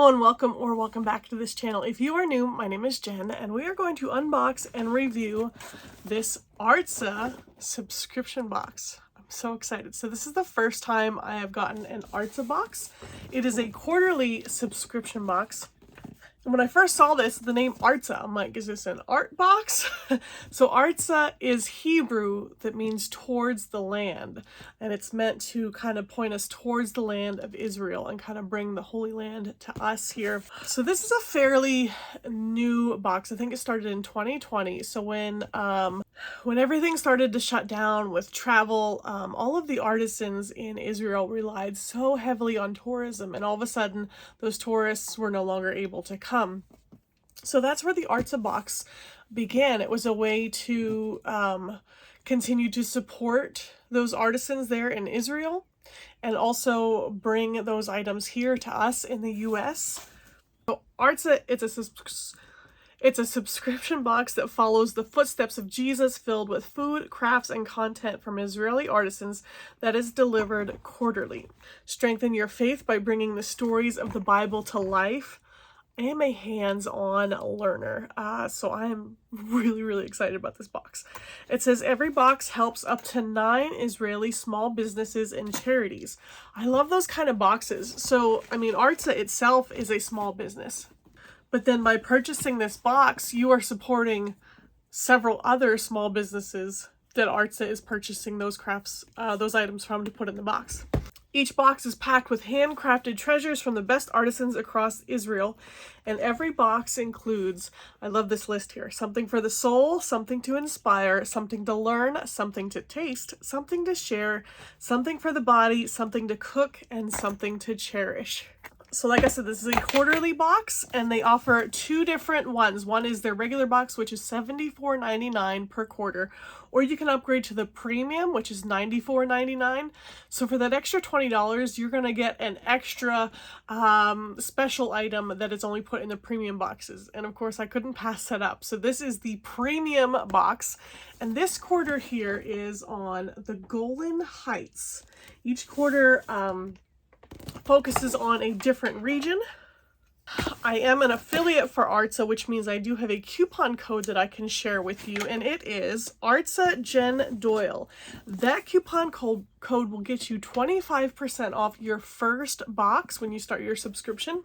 Hello and welcome back to this channel. If you are new, my name is Jen and we are going to unbox and review this Artza subscription box. I'm so excited. So this is the first time I have gotten an Artza box. It is a quarterly subscription box. And when I first saw this, the name Artza, I'm like, is this an art box? So Artza is Hebrew that means towards the land. And it's meant to kind of point us towards the land of Israel and kind of bring the Holy Land to us here. So this is a fairly new box. I think it started in 2020. So when everything started to shut down with travel, all of the artisans in Israel relied so heavily on tourism, and all of a sudden those tourists were no longer able to come. So that's where the Artza box began. It was a way to continue to support those artisans there in Israel and also bring those items here to us in the US. So Artza, it's a subscription box that follows the footsteps of Jesus, filled with food, crafts, and content from Israeli artisans that is delivered quarterly. Strengthen your faith by bringing the stories of the Bible to life. I am a hands-on learner, so I am really excited about this box. It says every box helps up to 9 Israeli small businesses and charities. I love those kind of boxes. So, I mean, Artza itself is a small business. But then by purchasing this box, you are supporting several other small businesses that Artza is purchasing those crafts, those items from to put in the box. Each box is packed with handcrafted treasures from the best artisans across Israel, and every box includes, I love this list here, something for the soul, something to inspire, something to learn, something to taste, something to share, something for the body, something to cook, and something to cherish. So like I said, this is a quarterly box, and they offer 2 different ones. One is their regular box, which is $74.99 per quarter, or you can upgrade to the premium, which is $94.99. So for that extra $20, you're going to get an extra special item that is only put in the premium boxes. And of course, I couldn't pass that up. So this is the premium box, and this quarter here is on the Golan Heights. Each quarter focuses on a different region. I am an affiliate for Artza, which means I do have a coupon code that I can share with you, and it is Artza Jen Doyle. That coupon code will get you 25% off your first box when you start your subscription.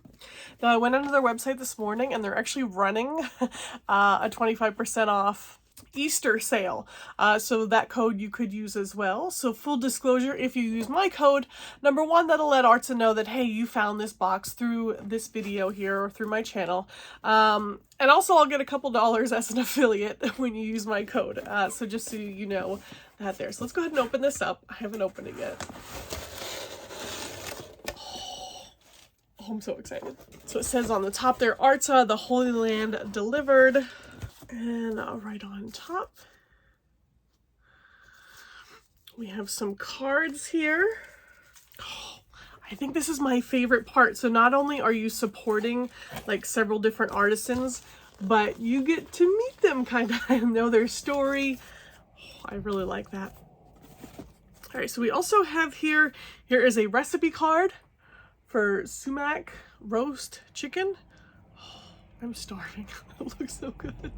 Now, I went onto their website this morning, and they're actually running a 25% off Easter sale, so that code you could use as well. So full disclosure, if you use my code, number one, that'll let Artza know that, hey, you found this box through this video here or through my channel, and also I'll get a couple dollars as an affiliate when you use my code, so just so you know that there. So let's go ahead and open this up. I haven't opened it yet. Oh, I'm so excited. So it says on the top there, Artza, the Holy Land delivered. And right on top, we have some cards here. Oh, I think this is my favorite part. So not only are you supporting like several different artisans, but you get to meet them kind of and know their story. Oh, I really like that. All right, so we also have here is a recipe card for sumac roast chicken. Oh, I'm starving. It looks so good.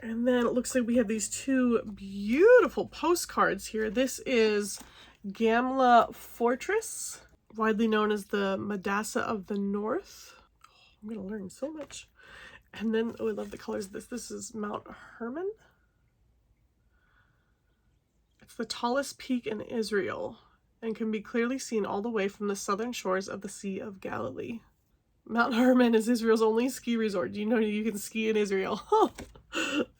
And then it looks like we have these 2 beautiful postcards here. This is Gamla Fortress, widely known as the Madassa of the North. Oh, I'm going to learn so much. And then, oh, I love the colors of this. This is Mount Hermon. It's the tallest peak in Israel and can be clearly seen all the way from the southern shores of the Sea of Galilee. Mount Hermon is Israel's only ski resort. Do you know you can ski in Israel? Oh,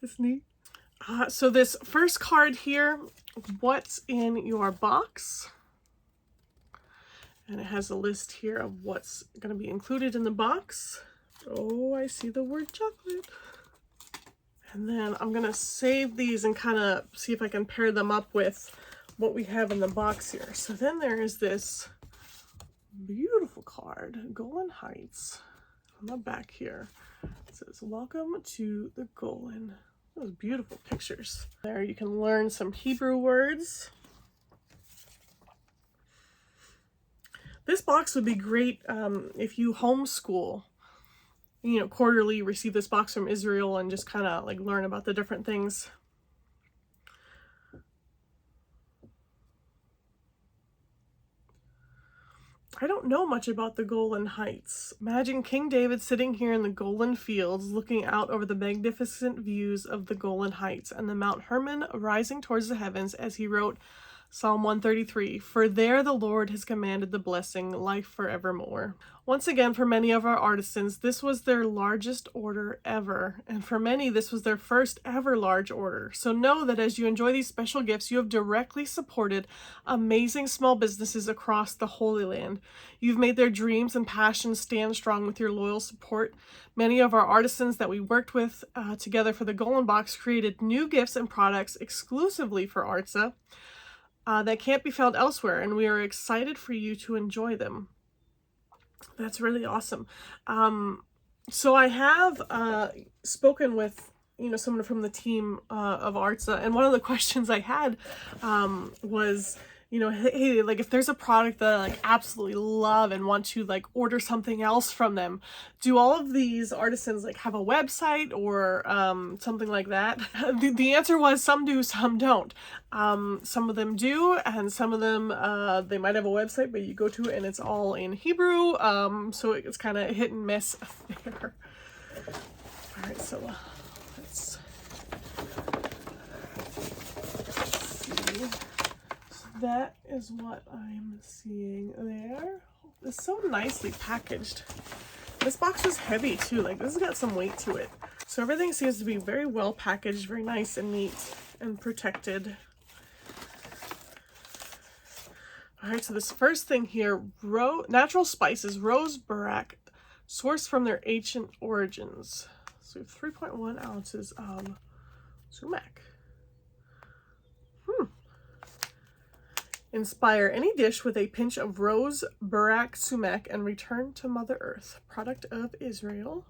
that's neat. So this first card here, what's in your box? And it has a list here of what's going to be included in the box. Oh, I see the word chocolate. And then I'm going to save these and kind of see if I can pair them up with what we have in the box here. So then there is this beautiful card, Golan Heights. On the back here, it says, "Welcome to the Golan." Those beautiful pictures. There you can learn some Hebrew words. This box would be great if you homeschool. You know, quarterly receive this box from Israel and just kind of like learn about the different things. I don't know much about the Golan Heights. Imagine King David sitting here in the Golan Fields looking out over the magnificent views of the Golan Heights and the Mount Hermon rising towards the heavens as he wrote Psalm 133, "For there the Lord has commanded the blessing, life forevermore." Once again, for many of our artisans, this was their largest order ever, and for many, this was their first ever large order. So know that as you enjoy these special gifts, you have directly supported amazing small businesses across the Holy Land. You've made their dreams and passions stand strong with your loyal support. Many of our artisans that we worked with together for the Golan Box created new gifts and products exclusively for Artza that can't be found elsewhere, and we are excited for you to enjoy them. That's really awesome. So I have spoken with, you know, someone from the team of Artza, and one of the questions I had was, you know, hey, like if there's a product that I like absolutely love and want to like order something else from them, do all of these artisans like have a website or something like that? The answer was some do, some don't. Some of them do, and some of them they might have a website, but you go to it and it's all in Hebrew, so it's kind of hit and miss there. All right, so let's see. That is what I'm seeing there. It's so nicely packaged. This box is heavy too, like this has got some weight to it. So everything seems to be very well packaged, very nice and neat and protected. All right, so this first thing here, natural spices, rose barak, sourced from their ancient origins. So we have 3.1 ounces of sumac. Inspire any dish with a pinch of rose barak sumac and return to Mother Earth. Product of Israel.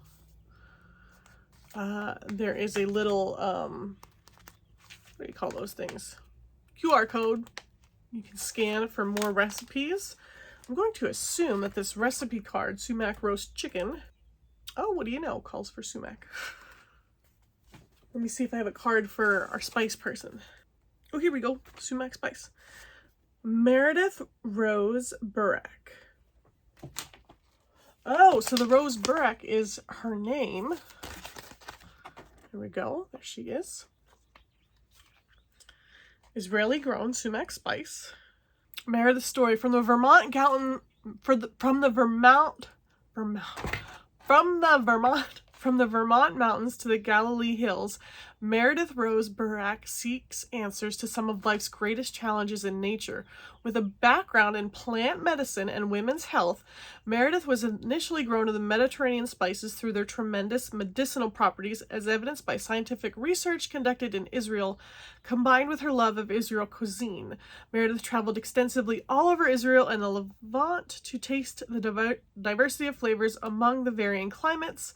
There is a little, what do you call those things? QR code. You can scan for more recipes. I'm going to assume that this recipe card, sumac roast chicken, oh, what do you know, calls for sumac. Let me see if I have a card for our spice person. Oh, here we go. Sumac spice. Meredith Rose Barak. Oh, so the Rose Barak is her name. Here we go. There she is. Israeli grown sumac spice. Meredith's story from the Vermont mountains to the Galilee hills, Meredith Rose Barak seeks answers to some of life's greatest challenges in nature. With a background in plant medicine and women's health, Meredith was initially grown to the Mediterranean spices through their tremendous medicinal properties, as evidenced by scientific research conducted in Israel, combined with her love of Israel cuisine. Meredith traveled extensively all over Israel and the Levant to taste the diversity of flavors among the varying climates,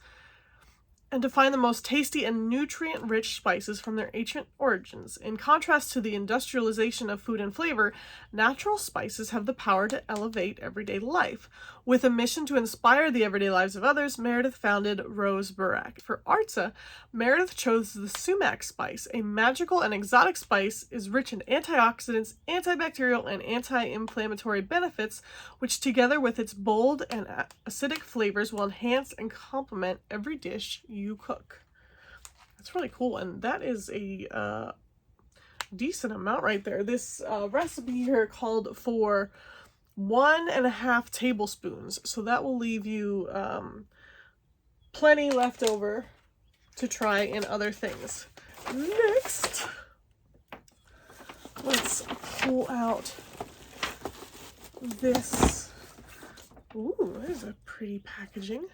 and to find the most tasty and nutrient-rich spices from their ancient origins. In contrast to the industrialization of food and flavor, natural spices have the power to elevate everyday life. With a mission to inspire the everyday lives of others, Meredith founded Rose Barak. For Artza, Meredith chose the sumac spice. A magical and exotic spice is rich in antioxidants, antibacterial, and anti-inflammatory benefits, which together with its bold and acidic flavors will enhance and complement every dish you cook. That's really cool, and that is a decent amount right there. This recipe here called for 1.5 tablespoons, so that will leave you plenty left over to try in other things. Next, let's pull out this. Ooh, there's a pretty packaging.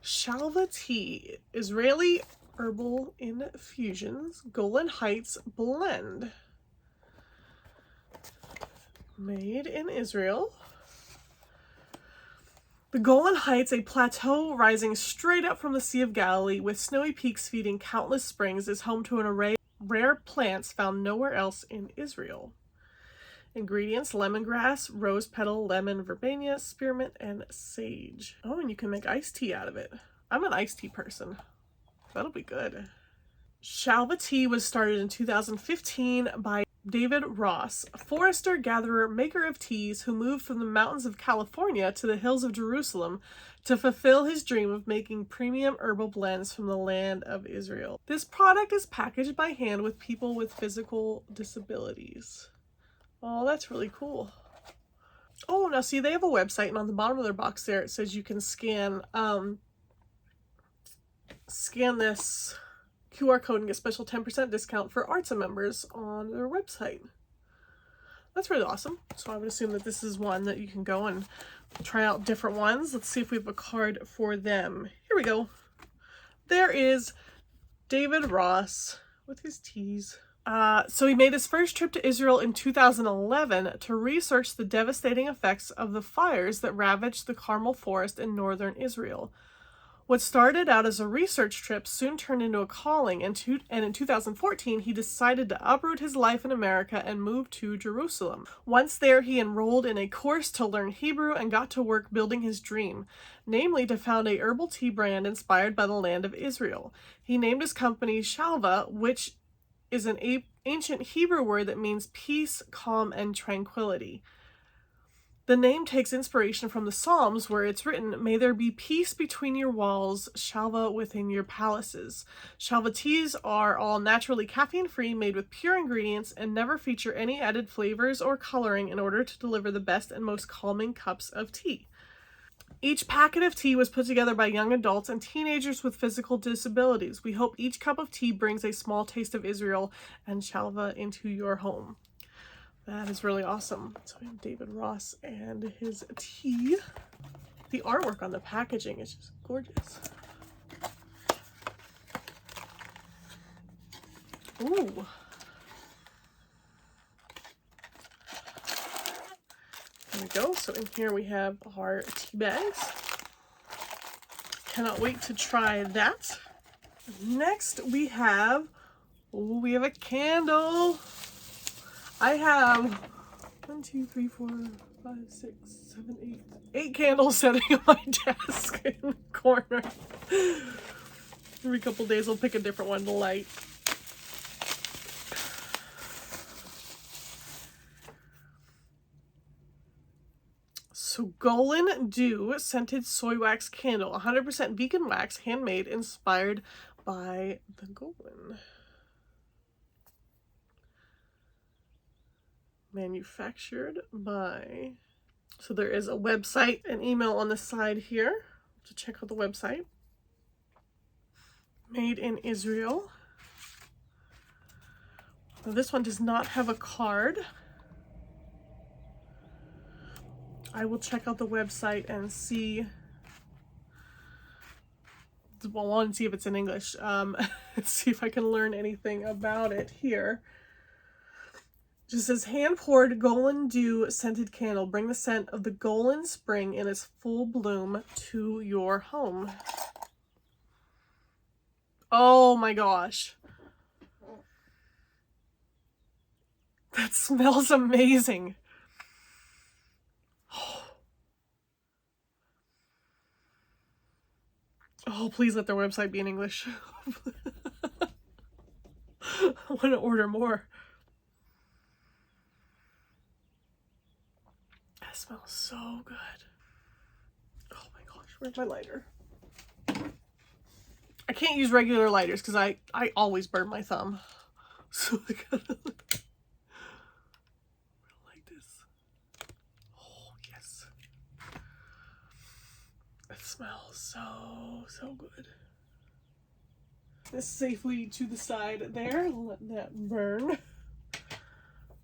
Shalva tea, Israeli herbal infusions, Golan Heights blend. Made in Israel. The Golan Heights, a plateau rising straight up from the Sea of Galilee with snowy peaks feeding countless springs, is home to an array of rare plants found nowhere else in Israel. Ingredients: lemongrass, rose petal, lemon, verbena, spearmint, and sage. Oh, and you can make iced tea out of it. I'm an iced tea person. That'll be good. Shalva tea was started in 2015 by David Ross, a forester, gatherer, maker of teas who moved from the mountains of California to the hills of Jerusalem to fulfill his dream of making premium herbal blends from the land of Israel. This product is packaged by hand with people with physical disabilities. Oh, that's really cool. Oh, now see, they have a website, and on the bottom of their box there, it says you can scan this QR code and get special 10% discount for Artza members on their website. That's really awesome. So I would assume that this is one that you can go and try out different ones. Let's see if we have a card for them. Here we go. There is David Ross with his teas. So he made his first trip to Israel in 2011 to research the devastating effects of the fires that ravaged the Carmel forest in northern Israel. What started out as a research trip soon turned into a calling, and in 2014 he decided to uproot his life in America and move to Jerusalem. Once there, he enrolled in a course to learn Hebrew and got to work building his dream, namely to found a herbal tea brand inspired by the land of Israel. He named his company Shalva, which is an ancient Hebrew word that means peace, calm, and tranquility. The name takes inspiration from the Psalms, where it's written, "May there be peace between your walls, Shalva within your palaces." Shalva teas are all naturally caffeine-free, made with pure ingredients, and never feature any added flavors or coloring in order to deliver the best and most calming cups of tea. Each packet of tea was put together by young adults and teenagers with physical disabilities. We hope each cup of tea brings a small taste of Israel and Shalva into your home. That is really awesome. So we have David Ross and his tea. The artwork on the packaging is just gorgeous. Ooh. There we go. So in here we have our tea bags. Cannot wait to try that. Next we have a candle. I have 8 candles setting on my desk in the corner. Every couple days I'll pick a different one to light. So Golan Dew Scented Soy Wax Candle, 100% vegan wax, handmade, inspired by the Golan. Manufactured by, so there is a website and email on the side here to check out the website. Made in Israel. Now this one does not have a card. I will check out the website and see. Well, I want to see if it's in English. See if I can learn anything about it here. Just says, hand-poured Golan Dew scented candle. Bring the scent of the Golan spring in its full bloom to your home. Oh my gosh. That smells amazing. Oh, please let their website be in English. I want to order more. That smells so good. Oh my gosh, where's my lighter? I can't use regular lighters because I always burn my thumb. So I gotta like this. Oh yes. It smells so good. This safely to the side there. Let that burn.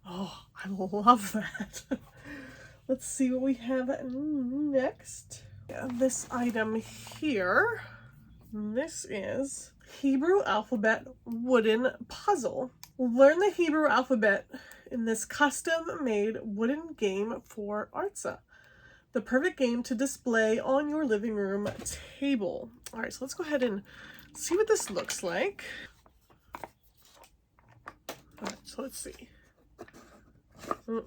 Oh, I love that. Let's see what we have next. This item here. This is Hebrew alphabet wooden puzzle. Learn the Hebrew alphabet in this custom-made wooden game for Artza. The perfect game to display on your living room table. All right, so let's go ahead and see what this looks like. All right, so let's see.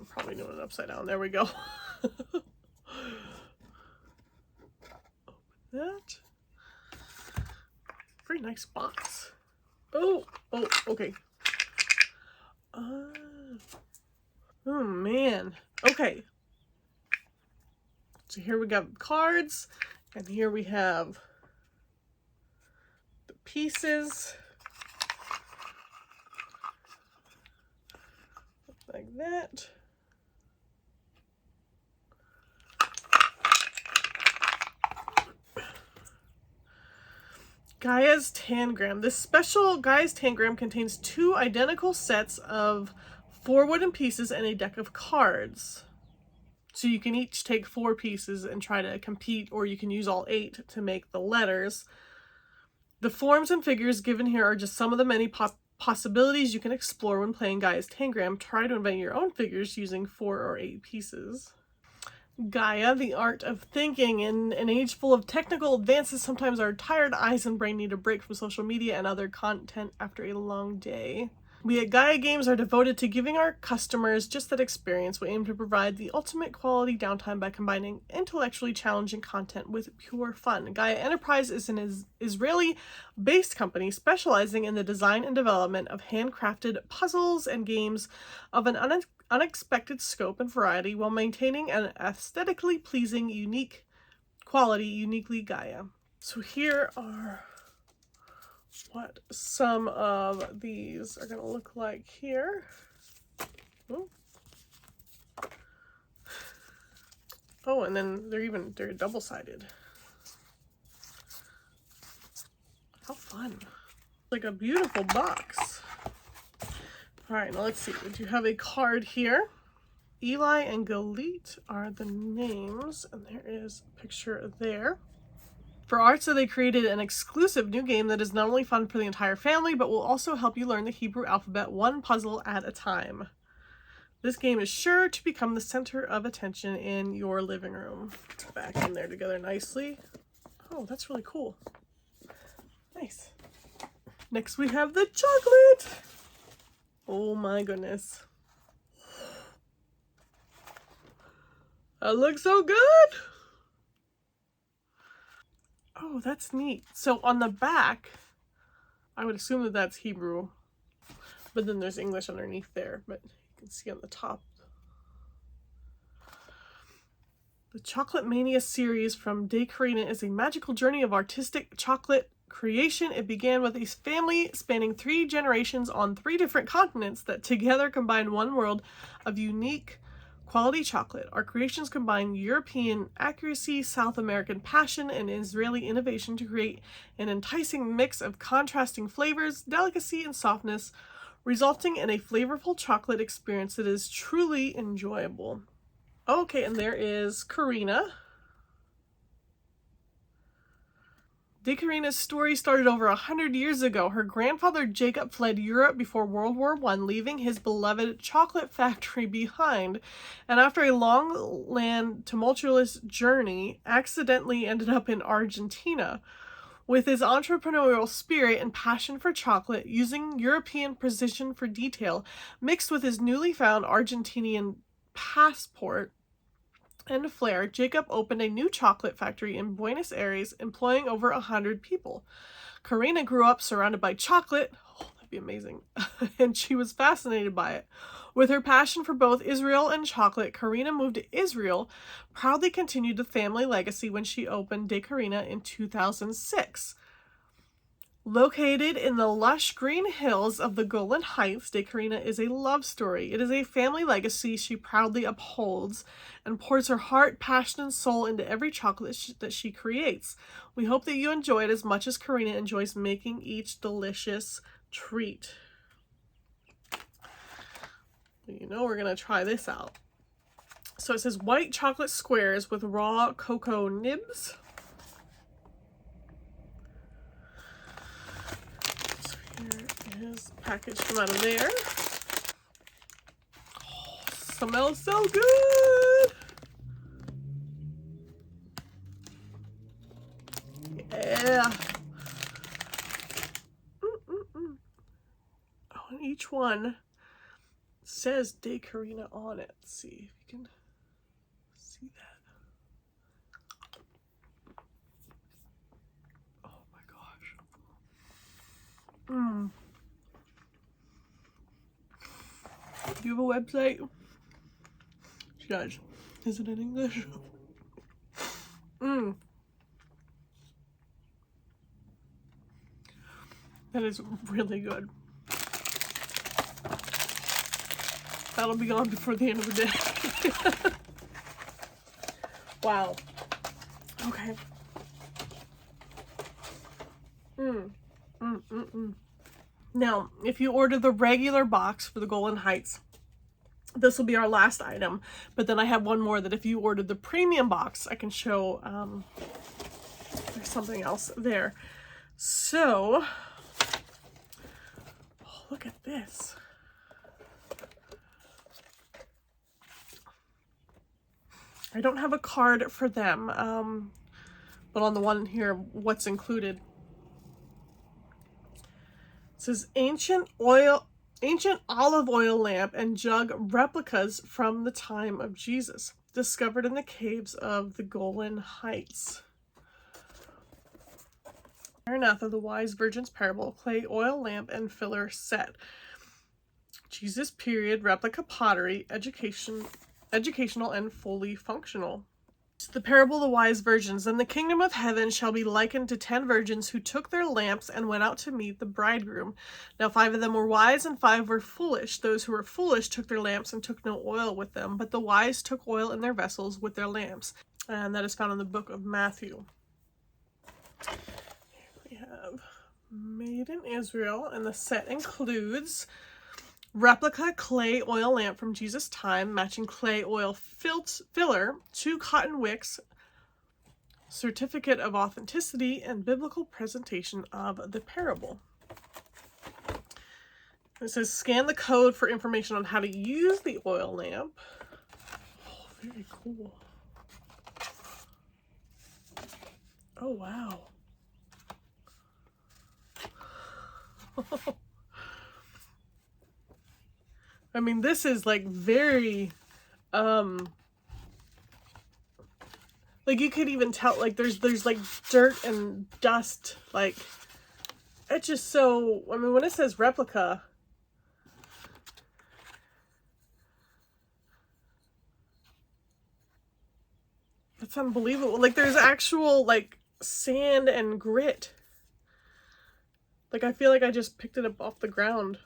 Probably doing it upside down. There we go. Open that. Very nice box. Oh, okay. Oh man. Okay. So here we got cards, and here we have the pieces. Like that. Gaia's Tangram. This special Gaia's Tangram contains 2 identical sets of 4 wooden pieces and a deck of cards. So you can each take 4 pieces and try to compete, or you can use all 8 to make the letters. The forms and figures given here are just some of the many possibilities you can explore when playing Gaia's Tangram. Try to invent your own figures using 4 or 8 pieces. Gaia, the art of thinking. In an age full of technical advances, sometimes our tired eyes and brain need a break from social media and other content after a long day. We at Gaia Games are devoted to giving our customers just that experience. We aim to provide the ultimate quality downtime by combining intellectually challenging content with pure fun. Gaia Enterprise is an Israeli-based company specializing in the design and development of handcrafted puzzles and games of an unexpected scope and variety while maintaining an aesthetically pleasing, unique quality, uniquely Gaia. So here are what some of these are going to look like here. Ooh. Oh, and then they're double-sided. How fun. Like a beautiful box. All right, now let's see. We do have a card here. Eli and Galit are the names, and there is a picture there. For Artza, they created an exclusive new game that is not only fun for the entire family, but will also help you learn the Hebrew alphabet one puzzle at a time. This game is sure to become the center of attention in your living room. It's back in there together nicely. Oh, that's really cool. Nice. Next we have the chocolate. Oh my goodness. That looks so good. Oh, that's neat. So on the back, I would assume that that's Hebrew, but then there's English underneath there, but you can see on the top. The Chocolate Mania series from De Carina is a magical journey of artistic chocolate creation. It began with a family spanning 3 generations on 3 different continents that together combine one world of unique quality chocolate. Our creations combine European accuracy, South American passion, and Israeli innovation to create an enticing mix of contrasting flavors, delicacy, and softness, resulting in a flavorful chocolate experience that is truly enjoyable. Okay, and there is Carina. De Carina's story started over 100 years ago. Her grandfather Jacob fled Europe before World War I, leaving his beloved chocolate factory behind, and after a long and tumultuous journey, accidentally ended up in Argentina. With his entrepreneurial spirit and passion for chocolate, using European precision for detail, mixed with his newly found Argentinian passport and flair, Jacob opened a new chocolate factory in Buenos Aires, employing over 100 people. Carina grew up surrounded by chocolate. Oh, that'd be amazing. And she was fascinated by it. With her passion for both Israel and chocolate, Carina moved to Israel, proudly continued the family legacy when she opened De Carina in 2006. Located in the lush green hills of the Golan Heights, De Carina is a love story. It is a family legacy she proudly upholds and pours her heart, passion, and soul into every chocolate that she creates. We hope that you enjoy it as much as Carina enjoys making each delicious treat. You know we're going to try this out. So it says white chocolate squares with raw cocoa nibs. Is package from out of there. Oh, smells so good. Yeah. Oh, and each one says De Carina on it. Let's see if you can see that. Oh my gosh. Do you have a website? She does. Is it in English? That is really good. That'll be gone before the end of the day. Wow. Okay. Now, if you order the regular box for the Golan Heights, this will be our last item. But then I have one more that if you ordered the premium box, I can show there's something else there. So, oh, look at this. I don't have a card for them, but on the one here, what's included. It says ancient olive oil lamp and jug replicas from the time of Jesus, discovered in the caves of the Golan Heights. Maranatha, the Wise Virgin's Parable, clay oil lamp and filler set. Jesus period replica pottery, educational and fully functional. The parable of the wise virgins. Then the kingdom of heaven shall be likened to 10 virgins who took their lamps and went out to meet the bridegroom. Now 5 of them were wise and 5 were foolish. Those who were foolish took their lamps and took no oil with them, but the wise took oil in their vessels with their lamps. And that is found in the book of Matthew. Here we have Made in Israel, and the set includes replica clay oil lamp from Jesus' time, matching clay oil filler, 2 cotton wicks, certificate of authenticity, and biblical presentation of the parable. It says scan the code for information on how to use the oil lamp. Oh, very cool. Oh, wow. I mean, this is like very, like you could even tell, like there's like dirt and dust, like it's just so, I mean, when it says replica, it's unbelievable. Like there's actual like sand and grit. Like I feel like I just picked it up off the ground.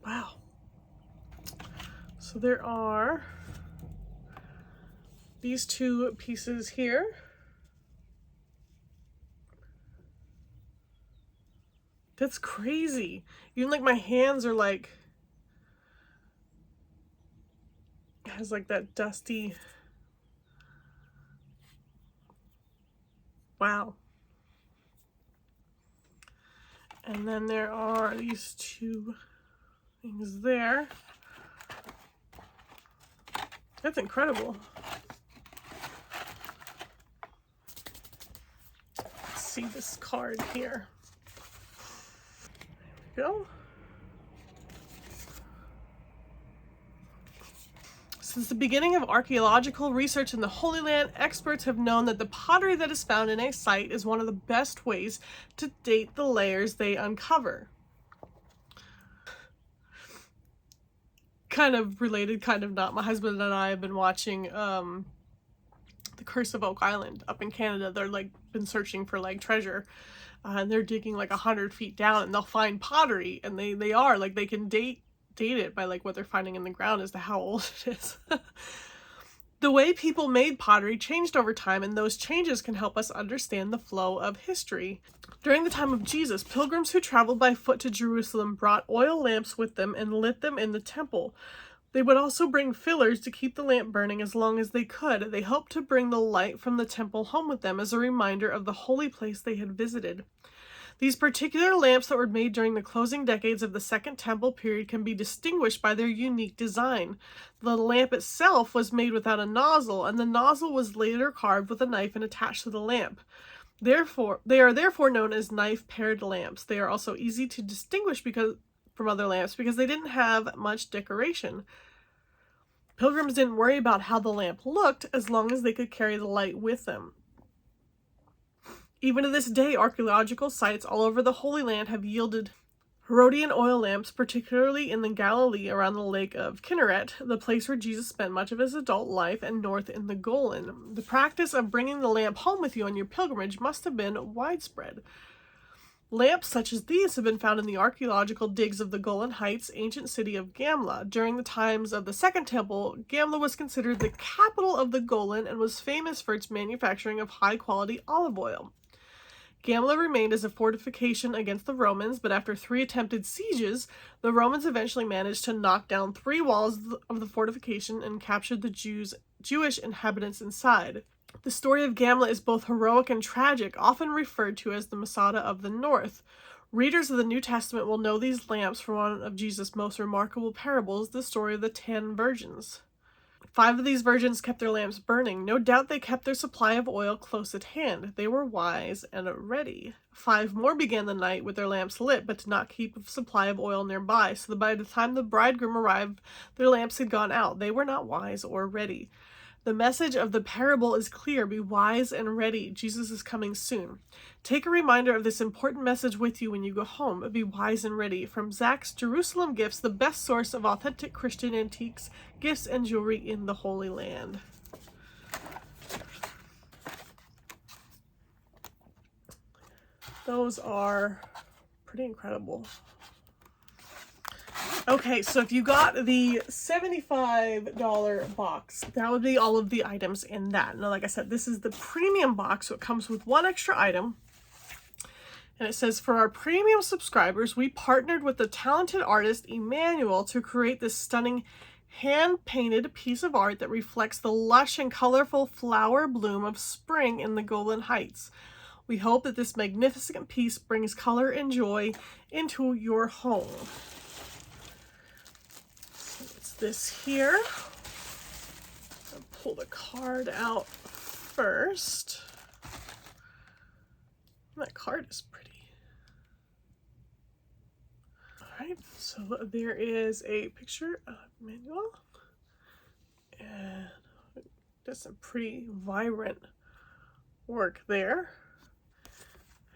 Wow. So there are these 2 pieces here. That's crazy. Even like my hands are like, it has like that dusty, wow. And then there are these 2 things there. That's incredible. Let's see this card here. There we go. Since the beginning of archaeological research in the Holy Land, experts have known that the pottery that is found in a site is one of the best ways to date the layers they uncover. Kind of related, kind of not. My husband and I have been watching The Curse of Oak Island up in Canada. They're like been searching for like treasure, and they're digging like 100 feet down, and they'll find pottery, and they are like, they can date it by like what they're finding in the ground as to how old it is. The way people made pottery changed over time, and those changes can help us understand the flow of history. During the time of Jesus, pilgrims who traveled by foot to Jerusalem brought oil lamps with them and lit them in the temple. They would also bring fillers to keep the lamp burning as long as they could. They hoped to bring the light from the temple home with them as a reminder of the holy place they had visited. These particular lamps that were made during the closing decades of the Second Temple period can be distinguished by their unique design. The lamp itself was made without a nozzle, and the nozzle was later carved with a knife and attached to the lamp. They are therefore known as knife-paired lamps. They are also easy to distinguish from other lamps because they didn't have much decoration. Pilgrims didn't worry about how the lamp looked as long as they could carry the light with them. Even to this day, archaeological sites all over the Holy Land have yielded Herodian oil lamps, particularly in the Galilee around the lake of Kinneret, the place where Jesus spent much of his adult life, and north in the Golan. The practice of bringing the lamp home with you on your pilgrimage must have been widespread. Lamps such as these have been found in the archaeological digs of the Golan Heights, ancient city of Gamla. During the times of the Second Temple, Gamla was considered the capital of the Golan and was famous for its manufacturing of high-quality olive oil. Gamla remained as a fortification against the Romans, but after 3 attempted sieges, the Romans eventually managed to knock down 3 walls of the fortification and captured the Jewish inhabitants inside. The story of Gamla is both heroic and tragic, often referred to as the Masada of the North. Readers of the New Testament will know these lamps from one of Jesus' most remarkable parables, the story of the 10 virgins. 5 of these virgins kept their lamps burning. No doubt they kept their supply of oil close at hand. They were wise and ready. 5 more began the night with their lamps lit, but did not keep a supply of oil nearby, so that by the time the bridegroom arrived, their lamps had gone out. They were not wise or ready. The message of the parable is clear. Be wise and ready. Jesus is coming soon. Take a reminder of this important message with you when you go home. Be wise and ready. From Zach's Jerusalem Gifts, the best source of authentic Christian antiques, gifts, and jewelry in the Holy Land. Those are pretty incredible. Okay, so if you got the $75 box, that would be all of the items in that. Now, like I said, this is the premium box, so it comes with 1 extra item. And it says, for our premium subscribers, we partnered with the talented artist Emmanuel to create this stunning hand-painted piece of art that reflects the lush and colorful flower bloom of spring in the Golan Heights. We hope that this magnificent piece brings color and joy into your home. This here. I'll pull the card out first. That card is pretty. Alright, so there is a picture of Emmanuel. And there's some pretty vibrant work there.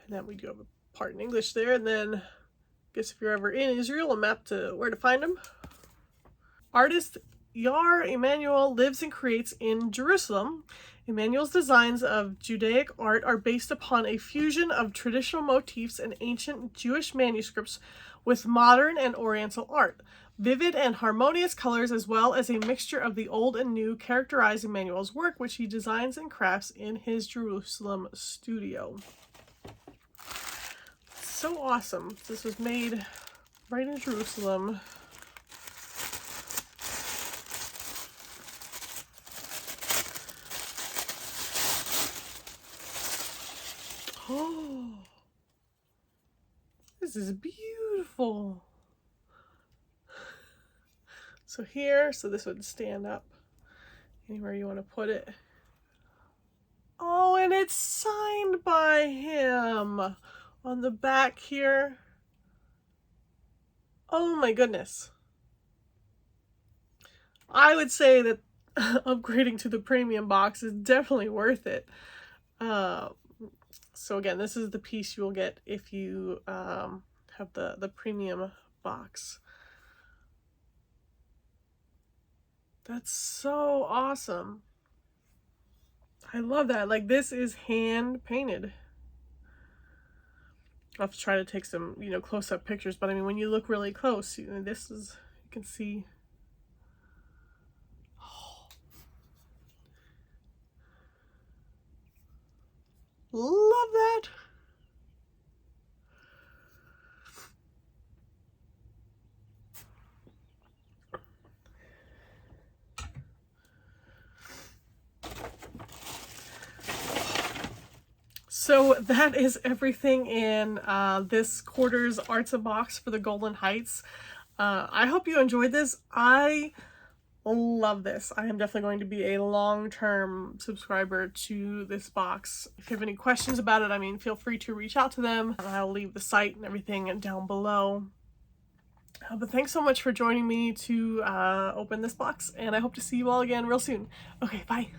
And then we do have a part in English there. And then, I guess if you're ever in Israel, a map to where to find them. Artist Yar Emmanuel lives and creates in Jerusalem. Emmanuel's designs of Judaic art are based upon a fusion of traditional motifs and ancient Jewish manuscripts with modern and oriental art. Vivid and harmonious colors as well as a mixture of the old and new characterize Emmanuel's work, which he designs and crafts in his Jerusalem studio. So awesome. This was made right in Jerusalem. Oh, this is beautiful. So here, so this would stand up anywhere you want to put it. Oh, and it's signed by him on the back here. Oh my goodness. I would say that upgrading to the premium box is definitely worth it. So again, this is the piece you will get if you have the premium box. That's so awesome. I love that. Like, this is hand painted. I'll have to try to take some, close-up pictures, but I mean, when you look really close, this is, you can see. Love that. So that is everything in this quarter's Artza box for the Golan Heights. I hope you enjoyed this. I love this. I am definitely going to be a long-term subscriber to this box. If you have any questions about it, I mean, feel free to reach out to them. I'll leave the site and everything down below. But thanks so much for joining me to open this box, and I hope to see you all again real soon. Okay, bye.